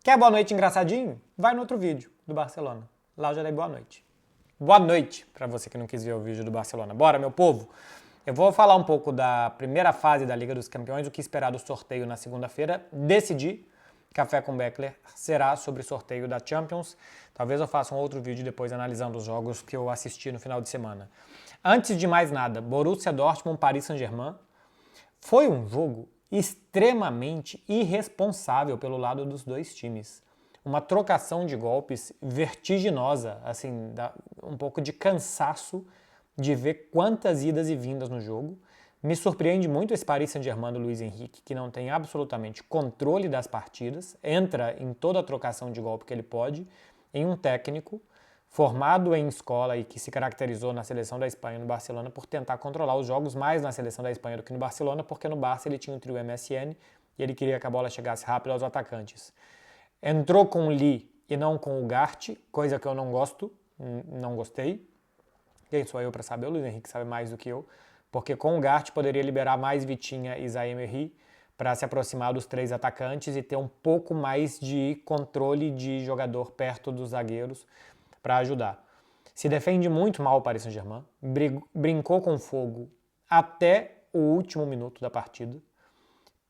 Quer boa noite engraçadinho? Vai no outro vídeo do Barcelona. Lá eu já dei boa noite. Boa noite para você que não quis ver o vídeo do Barcelona. Bora, meu povo! Eu vou falar um pouco da primeira fase da Liga dos Campeões, o que esperar do sorteio na segunda-feira. Decidi, Café com Beckler será sobre o sorteio da Champions. Talvez eu faça um outro vídeo depois analisando os jogos que eu assisti no final de semana. Antes de mais nada, Borussia Dortmund, Paris Saint-Germain. Foi um jogo extremamente irresponsável pelo lado dos dois times. Uma trocação de golpes vertiginosa, assim, dá um pouco de cansaço de ver quantas idas e vindas no jogo. Me surpreende muito esse Paris Saint-Germain do Luiz Henrique, que não tem absolutamente controle das partidas, entra em toda a trocação de golpe que ele pode, em um técnico formado em escola e que se caracterizou na seleção da Espanha no Barcelona por tentar controlar os jogos mais na seleção da Espanha do que no Barcelona, porque no Barça ele tinha o trio MSN e ele queria que a bola chegasse rápido aos atacantes. Entrou com o Lee e não com o Ugarte, coisa que eu não gosto, não gostei. Quem sou eu para saber? O Luiz Henrique sabe mais do que eu, porque com o Ugarte poderia liberar mais Vitinha e Zaïre Emery para se aproximar dos três atacantes e ter um pouco mais de controle de jogador perto dos zagueiros para ajudar. Se defende muito mal o Paris Saint-Germain, brincou com fogo até o último minuto da partida,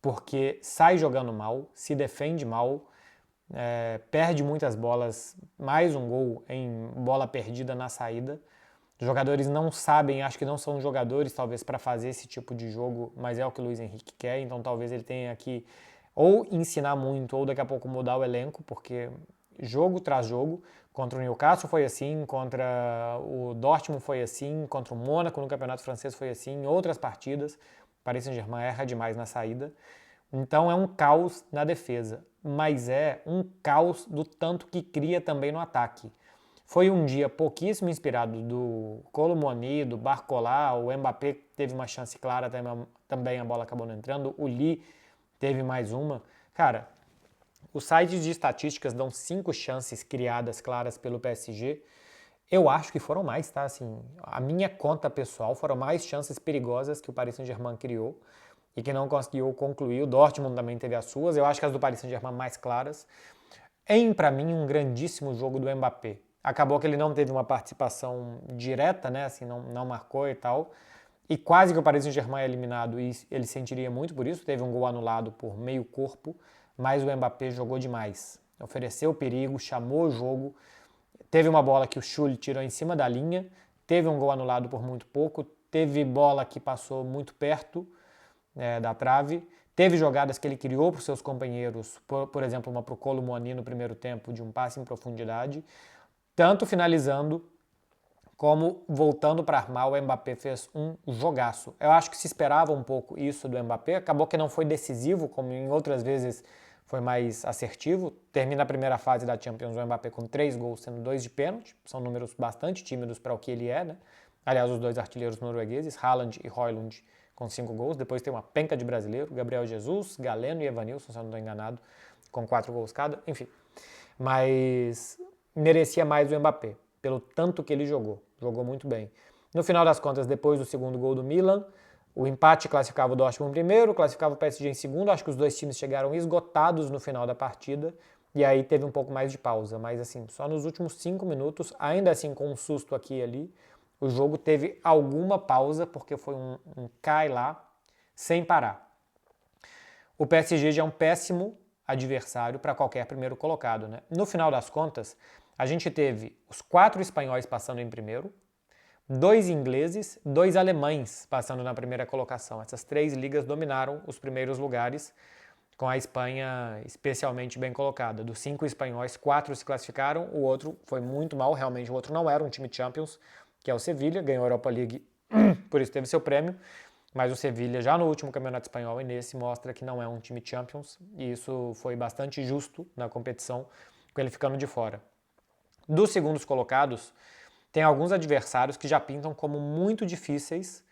porque sai jogando mal, se defende mal, perde muitas bolas, mais um gol em bola perdida na saída. Os jogadores não sabem, acho que não são jogadores talvez para fazer esse tipo de jogo, mas é o que o Luiz Henrique quer, então talvez ele tenha que ou ensinar muito ou daqui a pouco mudar o elenco, porque jogo tras jogo, contra o Newcastle foi assim, contra o Dortmund foi assim, contra o Mônaco no Campeonato Francês foi assim, em outras partidas, o Paris Saint-Germain erra demais na saída. Então é um caos na defesa, mas é um caos do tanto que cria também no ataque. Foi um dia pouquíssimo inspirado do Kolo Muani, do Barcola, o Mbappé teve uma chance clara, também a bola acabou não entrando, o Lee teve mais uma. Cara, os sites de estatísticas dão 5 chances criadas claras pelo PSG. Eu acho que foram mais, tá? Assim, a minha conta pessoal foram mais chances perigosas que o Paris Saint-Germain criou e que não conseguiu concluir. O Dortmund também teve as suas. Eu acho que as do Paris Saint-Germain mais claras. Para mim, um grandíssimo jogo do Mbappé. Acabou que ele não teve uma participação direta, né? Assim, não marcou e tal. E quase que o Paris Saint-Germain é eliminado e ele sentiria muito por isso. Teve um gol anulado por meio corpo, mas o Mbappé jogou demais. Ofereceu perigo, chamou o jogo. Teve uma bola que o Schulli tirou em cima da linha. Teve um gol anulado por muito pouco. Teve bola que passou muito perto da trave. Teve jogadas que ele criou para os seus companheiros, por exemplo, uma para o Kolo Muani no primeiro tempo, de um passe em profundidade. Tanto finalizando como voltando para armar, o Mbappé fez um jogaço. Eu acho que se esperava um pouco isso do Mbappé, acabou que não foi decisivo, como em outras vezes foi mais assertivo. Termina a primeira fase da Champions o Mbappé com 3 gols, sendo 2 de pênalti. São números bastante tímidos para o que ele é, né? Aliás, os 2 artilheiros noruegueses, Haaland e Højlund, com 5 gols. Depois tem uma penca de brasileiro, Gabriel Jesus, Galeno e Evanilson, se eu não estou enganado, com 4 gols cada. Enfim, mas merecia mais o Mbappé, pelo tanto que ele jogou. Jogou muito bem. No final das contas, depois do segundo gol do Milan, o empate classificava o Dortmund em primeiro, classificava o PSG em segundo. Acho que os dois times chegaram esgotados no final da partida. E aí teve um pouco mais de pausa. Mas assim, só nos últimos 5 minutos, ainda assim com um susto aqui e ali, o jogo teve alguma pausa, porque foi um cai lá, sem parar. O PSG já é um péssimo adversário para qualquer primeiro colocado, né? No final das contas, a gente teve os 4 espanhóis passando em primeiro, 2 ingleses, 2 alemães passando na primeira colocação. Essas 3 ligas dominaram os primeiros lugares, com a Espanha especialmente bem colocada. Dos 5 espanhóis, 4 se classificaram, o outro foi muito mal, realmente o outro não era um time Champions, que é o Sevilla, ganhou a Europa League, por isso teve seu prêmio, mas o Sevilla já no último campeonato espanhol e nesse mostra que não é um time Champions, e isso foi bastante justo na competição, com ele ficando de fora. Dos segundos colocados, tem alguns adversários que já pintam como muito difíceis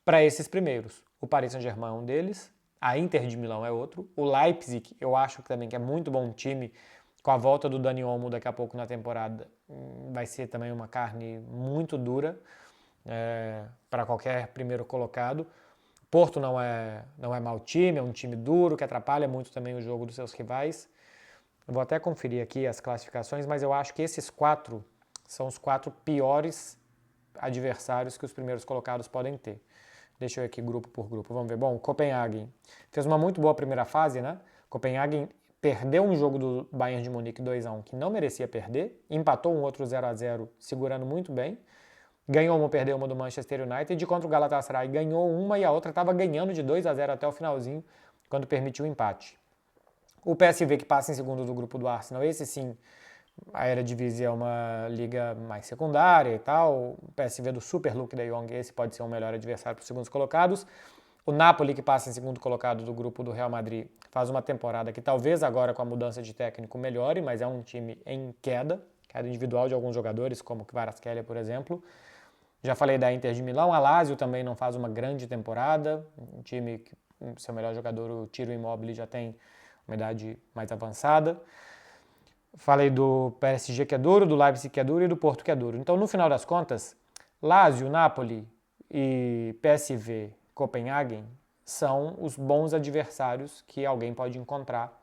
para esses primeiros. O Paris Saint-Germain é um deles, a Inter de Milão é outro, o Leipzig eu acho que também que é muito bom time, com a volta do Dani Olmo daqui a pouco na temporada, vai ser também uma carne muito dura para qualquer primeiro colocado. Porto não é mau time, é um time duro, que atrapalha muito também o jogo dos seus rivais. Eu vou até conferir aqui as classificações, mas eu acho que esses 4 são os 4 piores adversários que os primeiros colocados podem ter. Deixa eu ir aqui grupo por grupo, vamos ver. Bom, o Copenhagen fez uma muito boa primeira fase, né? Copenhagen perdeu um jogo do Bayern de Munique 2-1 que não merecia perder, empatou um outro 0-0 segurando muito bem, ganhou uma, perdeu uma do Manchester United, e contra o Galatasaray ganhou uma e a outra estava ganhando de 2-0 até o finalzinho, quando permitiu o empate. O PSV, que passa em segundo do grupo do Arsenal, esse sim, a Eredivisie é uma liga mais secundária e tal. O PSV do Super Luke de Jong, esse pode ser o melhor adversário para os segundos colocados. O Napoli, que passa em segundo colocado do grupo do Real Madrid, faz uma temporada que talvez agora com a mudança de técnico melhore, mas é um time em queda individual de alguns jogadores, como o Kvaratskhelia, por exemplo. Já falei da Inter de Milão, a Lazio também não faz uma grande temporada, um time que seu melhor jogador, o Ciro Immobile, já tem uma idade mais avançada. Falei do PSG que é duro, do Leipzig que é duro e do Porto que é duro. Então, no final das contas, Lazio, Napoli e PSV, Copenhagen são os bons adversários que alguém pode encontrar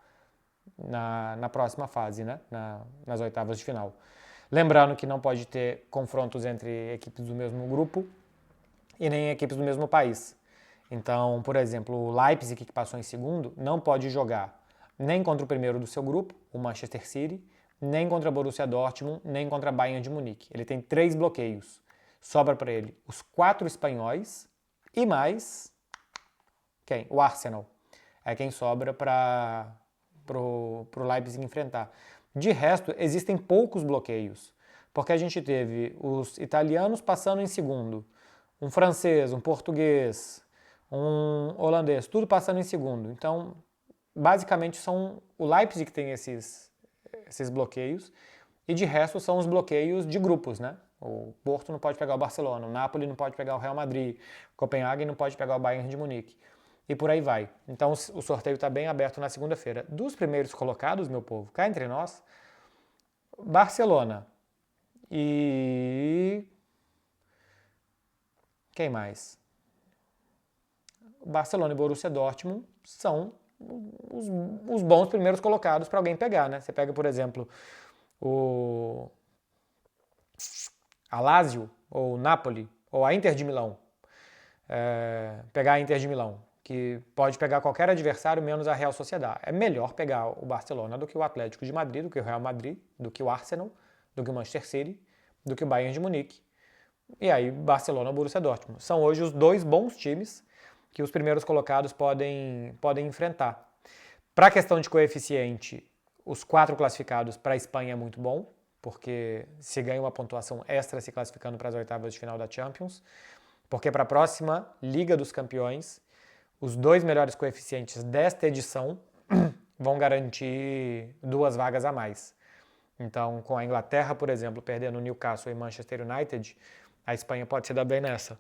na próxima fase, né? Nas oitavas de final. Lembrando que não pode ter confrontos entre equipes do mesmo grupo e nem equipes do mesmo país. Então, por exemplo, o Leipzig, que passou em segundo, não pode jogar nem contra o primeiro do seu grupo, o Manchester City, nem contra o Borussia Dortmund, nem contra a Bayern de Munique. Ele tem 3 bloqueios. Sobra para ele os 4 espanhóis e mais quem? O Arsenal. É quem sobra para o Leipzig enfrentar. De resto, existem poucos bloqueios, porque a gente teve os italianos passando em segundo, um francês, um português, um holandês, tudo passando em segundo. Então, basicamente, são o Leipzig que tem esses bloqueios, e de resto são os bloqueios de grupos, né? O Porto não pode pegar o Barcelona, o Napoli não pode pegar o Real Madrid, o Copenhagen não pode pegar o Bayern de Munique. E por aí vai. Então o sorteio está bem aberto na segunda-feira. Dos primeiros colocados, meu povo, cá entre nós, Barcelona e... quem mais? Barcelona e Borussia Dortmund são os bons primeiros colocados para alguém pegar, né? Você pega, por exemplo, a Lazio, ou o Napoli, ou a Inter de Milão. Pegar a Inter de Milão, que pode pegar qualquer adversário menos a Real Sociedad. É melhor pegar o Barcelona do que o Atlético de Madrid, do que o Real Madrid, do que o Arsenal, do que o Manchester City, do que o Bayern de Munique. E aí, Barcelona ou Borussia Dortmund. São hoje os 2 bons times que os primeiros colocados podem enfrentar. Para a questão de coeficiente, os 4 classificados para a Espanha é muito bom, porque se ganha uma pontuação extra se classificando para as oitavas de final da Champions, porque para a próxima Liga dos Campeões, os 2 melhores coeficientes desta edição vão garantir 2 vagas a mais. Então, com a Inglaterra, por exemplo, perdendo o Newcastle e Manchester United, a Espanha pode se dar bem nessa.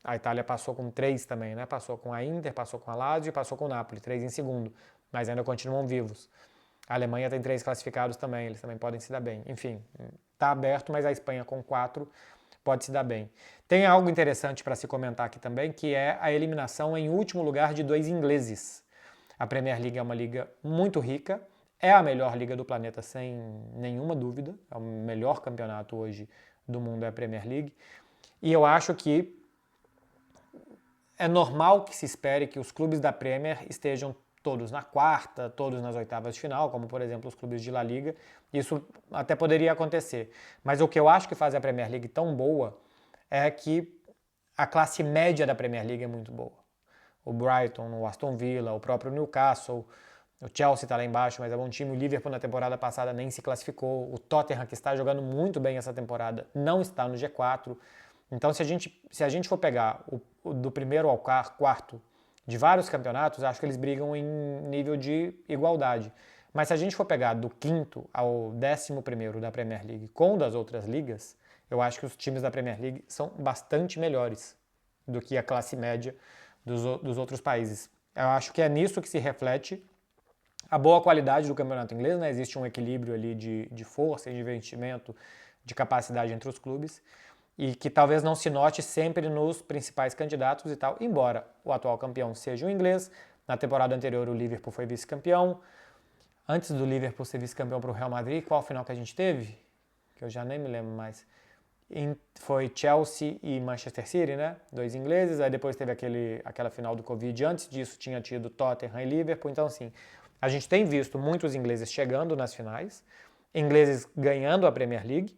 A Itália passou com 3 também, né? Passou com a Inter, passou com a Lazio e passou com o Napoli, 3 em segundo, mas ainda continuam vivos. A Alemanha tem 3 classificados também, eles também podem se dar bem. Enfim, está aberto, mas a Espanha com 4 pode se dar bem. Tem algo interessante para se comentar aqui também, que é a eliminação em último lugar de 2 ingleses. A Premier League é uma liga muito rica, é a melhor liga do planeta sem nenhuma dúvida, é o melhor campeonato hoje do mundo é a Premier League, e eu acho que é normal que se espere que os clubes da Premier estejam todos na quarta, todos nas oitavas de final, como por exemplo os clubes de La Liga. Isso até poderia acontecer. Mas o que eu acho que faz a Premier League tão boa é que a classe média da Premier League é muito boa. O Brighton, o Aston Villa, o próprio Newcastle, o Chelsea está lá embaixo, mas é bom time. O Liverpool na temporada passada nem se classificou. O Tottenham, que está jogando muito bem essa temporada, não está no G4. Então, se a gente for pegar do primeiro ao quarto de vários campeonatos, acho que eles brigam em nível de igualdade. Mas se a gente for pegar do 5º ao 11º da Premier League com das outras ligas, eu acho que os times da Premier League são bastante melhores do que a classe média dos outros países. Eu acho que é nisso que se reflete a boa qualidade do campeonato inglês, né? Existe um equilíbrio ali de força, de investimento, de capacidade entre os clubes, e que talvez não se note sempre nos principais candidatos e tal, embora o atual campeão seja o inglês. Na temporada anterior o Liverpool foi vice-campeão, antes do Liverpool ser vice-campeão para o Real Madrid, qual final que a gente teve? Que eu já nem me lembro mais. Foi Chelsea e Manchester City, né? 2 ingleses, aí depois teve aquela final do Covid. Antes disso tinha tido Tottenham e Liverpool, então assim, a gente tem visto muitos ingleses chegando nas finais, ingleses ganhando a Premier League,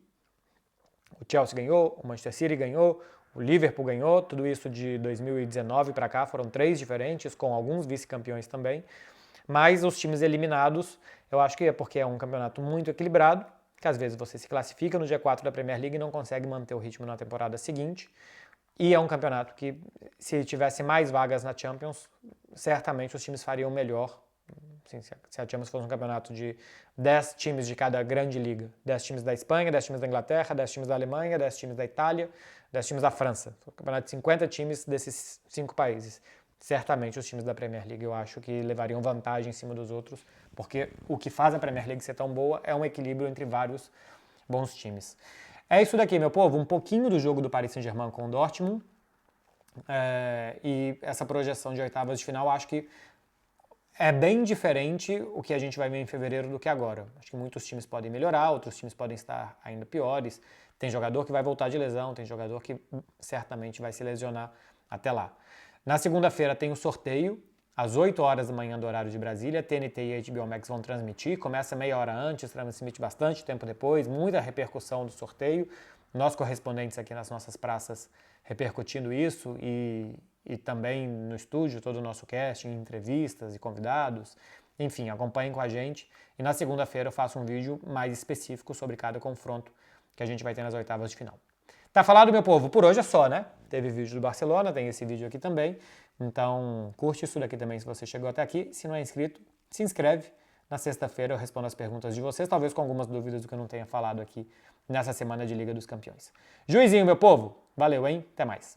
o Chelsea ganhou, o Manchester City ganhou, o Liverpool ganhou, tudo isso de 2019 para cá, foram 3 diferentes, com alguns vice-campeões também, mas os times eliminados, eu acho que é porque é um campeonato muito equilibrado, que às vezes você se classifica no G4 da Premier League e não consegue manter o ritmo na temporada seguinte. E é um campeonato que, se tivesse mais vagas na Champions, certamente os times fariam melhor. Assim, se a Champions fosse um campeonato de 10 times de cada grande liga, 10 times da Espanha, 10 times da Inglaterra, 10 times da Alemanha, 10 times da Itália, 10 times da França. Um campeonato de 50 times desses 5 países. Certamente os times da Premier League eu acho que levariam vantagem em cima dos outros, porque o que faz a Premier League ser tão boa é um equilíbrio entre vários bons times. É isso daqui, meu povo, um pouquinho do jogo do Paris Saint-Germain com o Dortmund, e essa projeção de oitavas de final, acho que é bem diferente o que a gente vai ver em fevereiro do que agora. Acho que muitos times podem melhorar, outros times podem estar ainda piores, tem jogador que vai voltar de lesão, tem jogador que certamente vai se lesionar até lá. Na segunda-feira tem o sorteio, às 8 horas da manhã do horário de Brasília. TNT e HBO Max vão transmitir, começa meia hora antes, transmite bastante tempo depois, muita repercussão do sorteio. Nós correspondentes aqui nas nossas praças repercutindo isso e também no estúdio, todo o nosso casting, entrevistas e convidados. Enfim, acompanhem com a gente. E na segunda-feira eu faço um vídeo mais específico sobre cada confronto que a gente vai ter nas oitavas de final. Tá falado, meu povo? Por hoje é só, né? Teve vídeo do Barcelona, tem esse vídeo aqui também. Então, curte isso daqui também se você chegou até aqui. Se não é inscrito, se inscreve. Na sexta-feira eu respondo as perguntas de vocês, talvez com algumas dúvidas do que eu não tenha falado aqui nessa semana de Liga dos Campeões. Juizinho, meu povo. Valeu, hein? Até mais.